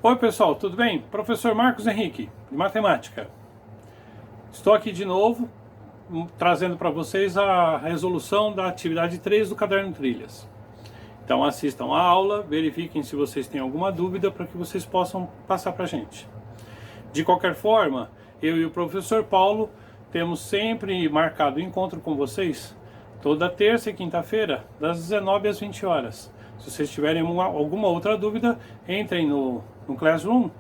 Oi pessoal, tudo bem? Professor Marcos Henrique, de Matemática. Estou aqui de novo, trazendo para vocês a resolução da atividade 3 do Caderno Trilhas. Então assistam a aula, verifiquem se vocês têm alguma dúvida para que vocês possam passar para a gente. De qualquer forma, eu e o professor Paulo temos sempre marcado o encontro com vocês toda terça e quinta-feira, das 19 às 20 horas. Se vocês tiverem alguma outra dúvida, entrem no Classroom,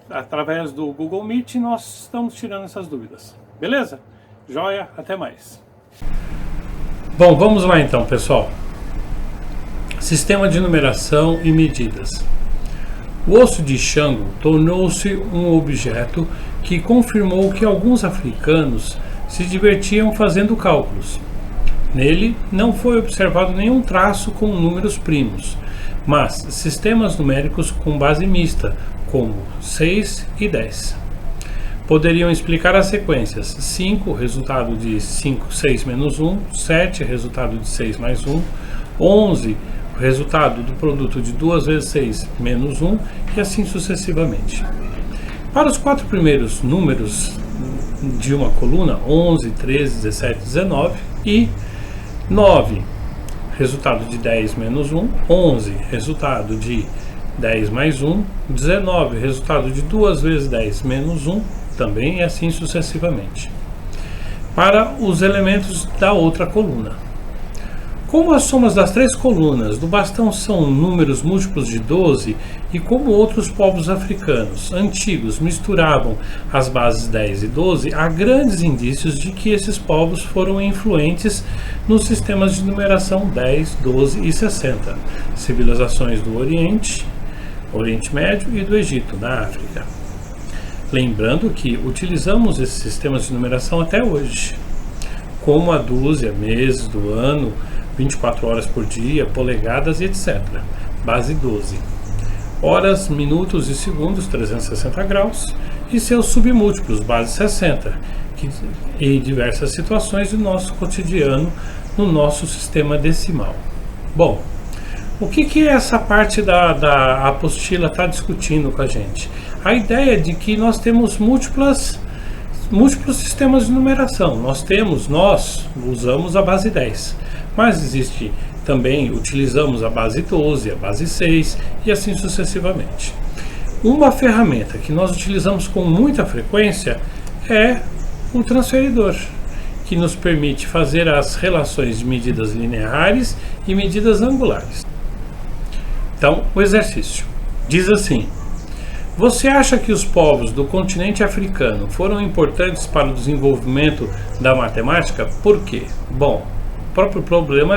através do Google Meet, nós estamos tirando essas dúvidas. Beleza? Joia, até mais. Bom, vamos lá então, pessoal. Sistema de numeração e medidas. O osso de Xango tornou-se um objeto que confirmou que alguns africanos se divertiam fazendo cálculos. Nele não foi observado nenhum traço com números primos, mas sistemas numéricos com base mista, como 6 e 10. Poderiam explicar as sequências 5, resultado de 5, 6 menos 1, 7, resultado de 6 mais 1, 11, resultado do produto de 2 vezes 6 menos 1, e assim sucessivamente. Para os 4 primeiros números de uma coluna, 11, 13, 17, 19 e 9, resultado de 10 menos 1, 11, resultado de 10 mais 1, 19, resultado de 2 vezes 10 menos 1, também e assim sucessivamente. Para os elementos da outra coluna. Como as somas das 3 colunas do bastão são números múltiplos de 12, e como outros povos africanos antigos misturavam as bases 10 e 12, há grandes indícios de que esses povos foram influentes nos sistemas de numeração 10, 12 e 60, civilizações do Oriente Médio e do Egito, na África. Lembrando que utilizamos esses sistemas de numeração até hoje, como a dúzia, meses do ano, 24 horas por dia, polegadas e etc. Base 12. Horas, minutos e segundos, 360 graus, e seus submúltiplos, base 60, e diversas situações do nosso cotidiano no nosso sistema decimal. Bom, o que essa parte da apostila está discutindo com a gente? A ideia de que nós temos múltiplos sistemas de numeração. Nós usamos a base 10, mas existe também, utilizamos a base 12, a base 6 e assim sucessivamente. Uma ferramenta que nós utilizamos com muita frequência é o transferidor, que nos permite fazer as relações de medidas lineares e medidas angulares. Então, o exercício diz assim: você acha que os povos do continente africano foram importantes para o desenvolvimento da matemática? Por quê? Bom, o próprio problema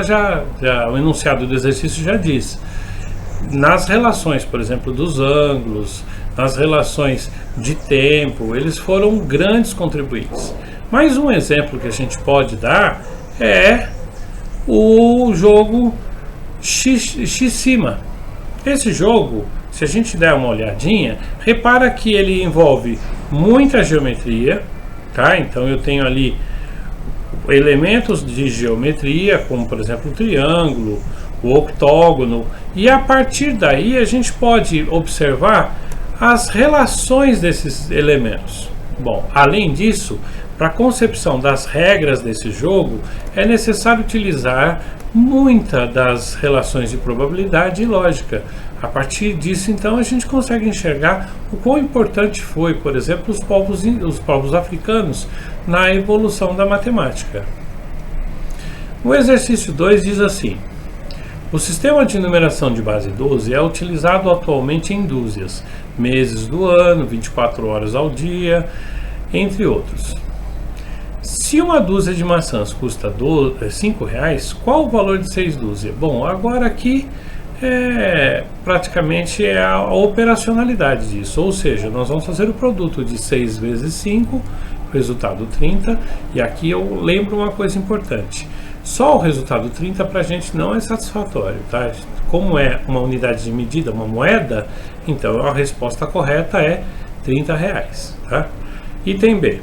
o enunciado do exercício já diz. Nas relações, por exemplo, dos ângulos, nas relações de tempo, eles foram grandes contribuintes. Mais um exemplo que a gente pode dar é o jogo Xicima. Esse jogo, se a gente der uma olhadinha, repara que ele envolve muita geometria, tá? Então eu tenho ali elementos de geometria, como por exemplo o triângulo, o octógono, e a partir daí a gente pode observar as relações desses elementos. Bom, além disso, para a concepção das regras desse jogo, é necessário utilizar muitas das relações de probabilidade e lógica. A partir disso, então, a gente consegue enxergar o quão importante foi, por exemplo, os povos africanos na evolução da matemática. O exercício 2 diz assim: o sistema de numeração de base 12 é utilizado atualmente em dúzias, meses do ano, 24 horas ao dia, entre outros. Se uma dúzia de maçãs custa R$5, qual o valor de 6 dúzias? Bom, agora aqui praticamente é a operacionalidade disso, ou seja, nós vamos fazer o produto de 6 vezes 5, resultado 30, e aqui eu lembro uma coisa importante: só o resultado 30 para a gente não é satisfatório, tá? Como é uma unidade de medida, uma moeda, então a resposta correta é R$30, tá? Item B: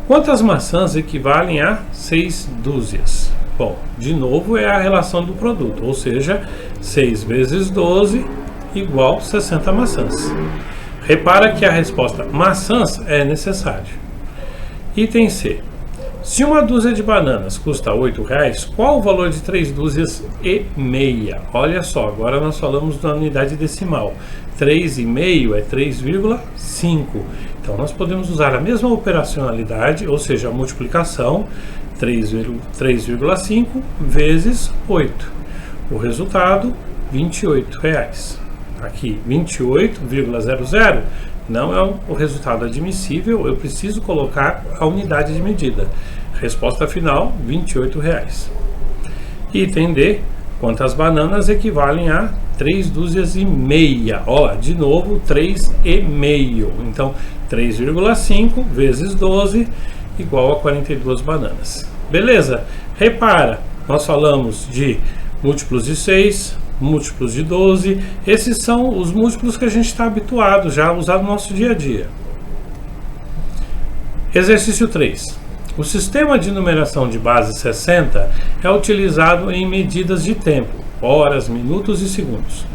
quantas maçãs equivalem a 6 dúzias? Bom, de novo é a relação do produto, ou seja, 6 vezes 12 igual 60 maçãs. Repara que a resposta maçãs é necessário. Item C. Se uma dúzia de bananas custa R$ 8,00, qual o valor de 3 dúzias e meia? Olha só, agora nós falamos da unidade decimal. 3,5 é 3,5. Então nós podemos usar a mesma operacionalidade, ou seja, a multiplicação, 3,5 vezes 8. O resultado, R$ 28,00. Aqui, 28,00 não é o resultado admissível, eu preciso colocar a unidade de medida. Resposta final, R$ 28,00. Item D, quantas bananas equivalem a 3 dúzias e meia? Olha, de novo, 3,5. Então, 3,5 vezes 12 igual a 42 bananas. Beleza? Repara, nós falamos de múltiplos de 6, múltiplos de 12, esses são os múltiplos que a gente está habituado já a usar no nosso dia a dia. Exercício 3. O sistema de numeração de base 60 é utilizado em medidas de tempo, horas, minutos e segundos.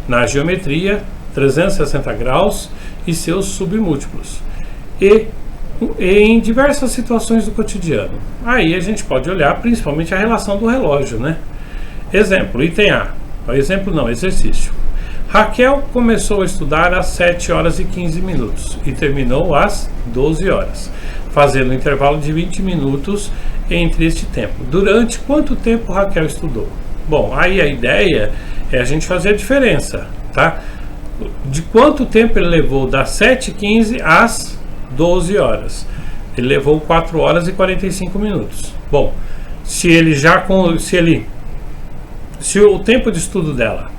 Na geometria, 360 graus e seus submúltiplos. E em diversas situações do cotidiano. Aí a gente pode olhar principalmente a relação do relógio, né? Exemplo, item A. Exemplo não, exercício. Raquel começou a estudar às 7 horas e 15 minutos e terminou às 12 horas, fazendo um intervalo de 20 minutos entre este tempo. Durante quanto tempo Raquel estudou? Bom, aí a ideia é a gente fazer a diferença, tá? De quanto tempo ele levou das 7h15 às 12 horas? Ele levou 4 horas e 45 minutos. Bom, se o tempo de estudo dela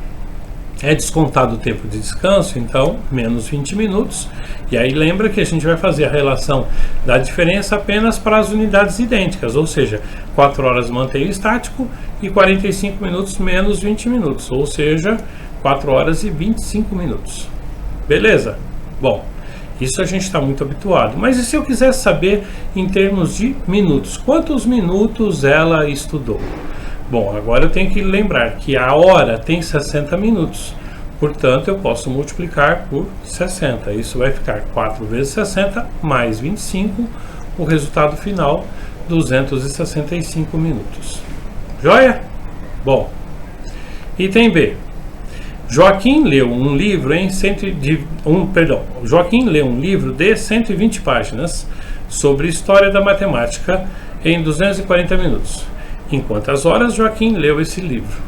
é descontado o tempo de descanso, então menos 20 minutos. E aí lembra que a gente vai fazer a relação da diferença apenas para as unidades idênticas, ou seja, 4 horas mantém estático e 45 minutos menos 20 minutos, ou seja, 4 horas e 25 minutos. Beleza? Bom, isso a gente está muito habituado. Mas e se eu quisesse saber em termos de minutos? Quantos minutos ela estudou? Bom, agora eu tenho que lembrar que a hora tem 60 minutos. Portanto, eu posso multiplicar por 60. Isso vai ficar 4 vezes 60 mais 25. O resultado final, 265 minutos. Joia? Bom, item B. Joaquim leu um livro de 120 páginas sobre história da matemática em 240 minutos. Em quantas horas Joaquim leu esse livro?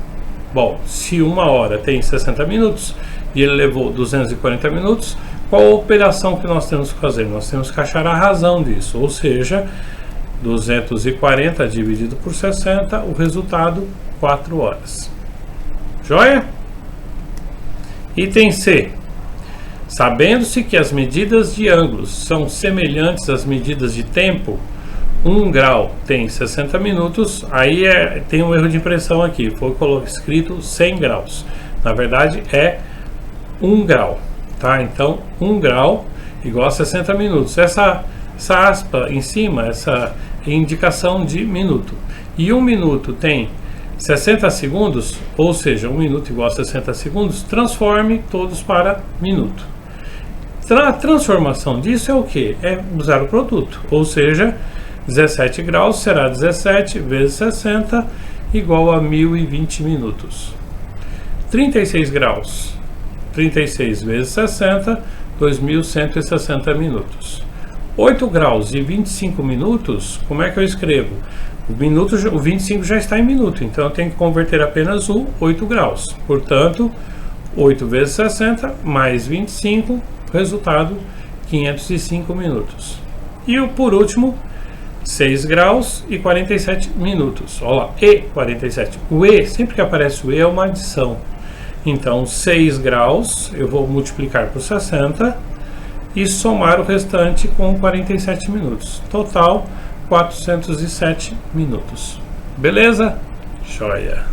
Bom, se uma hora tem 60 minutos e ele levou 240 minutos, qual a operação que nós temos que fazer? Nós temos que achar a razão disso, ou seja, 240 dividido por 60, o resultado, 4 horas. Joia? Item C. Sabendo-se que as medidas de ângulos são semelhantes às medidas de tempo, 1 grau tem 60 minutos, aí tem um erro de impressão aqui, foi escrito 100 graus. Na verdade é 1 grau, tá? Então 1 grau igual a 60 minutos. Essa aspa em cima, essa indicação de minuto. E 1 minuto tem 60 segundos, ou seja, 1 minuto igual a 60 segundos, transforme todos para minuto. A transformação disso é o que? É usar o produto, ou seja, 17 graus será 17 vezes 60 igual a 1020 minutos. 36 graus, 36 vezes 60, 2160 minutos. 8 graus e 25 minutos, como é que eu escrevo? O 25 já está em minuto, então eu tenho que converter apenas o 8 graus. Portanto, 8 vezes 60 mais 25, resultado 505 minutos. E por último, 6 graus e 47 minutos. Olha lá, e 47. O e, sempre que aparece o e, é uma adição. Então, 6 graus, eu vou multiplicar por 60 e somar o restante com 47 minutos. Total, 407 minutos. Beleza? Joia!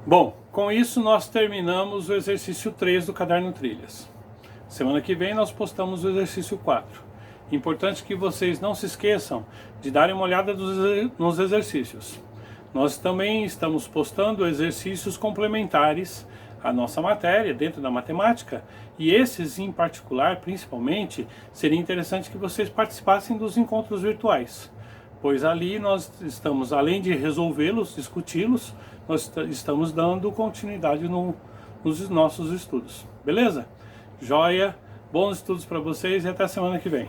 Bom, com isso nós terminamos o exercício 3 do Caderno Trilhas. Semana que vem nós postamos o exercício 4. Importante que vocês não se esqueçam de darem uma olhada nos exercícios. Nós também estamos postando exercícios complementares a nossa matéria dentro da matemática, e esses em particular, principalmente, seria interessante que vocês participassem dos encontros virtuais, pois ali nós estamos, além de resolvê-los, discuti-los, nós estamos dando continuidade nos nossos estudos, beleza? Joia, bons estudos para vocês e até semana que vem.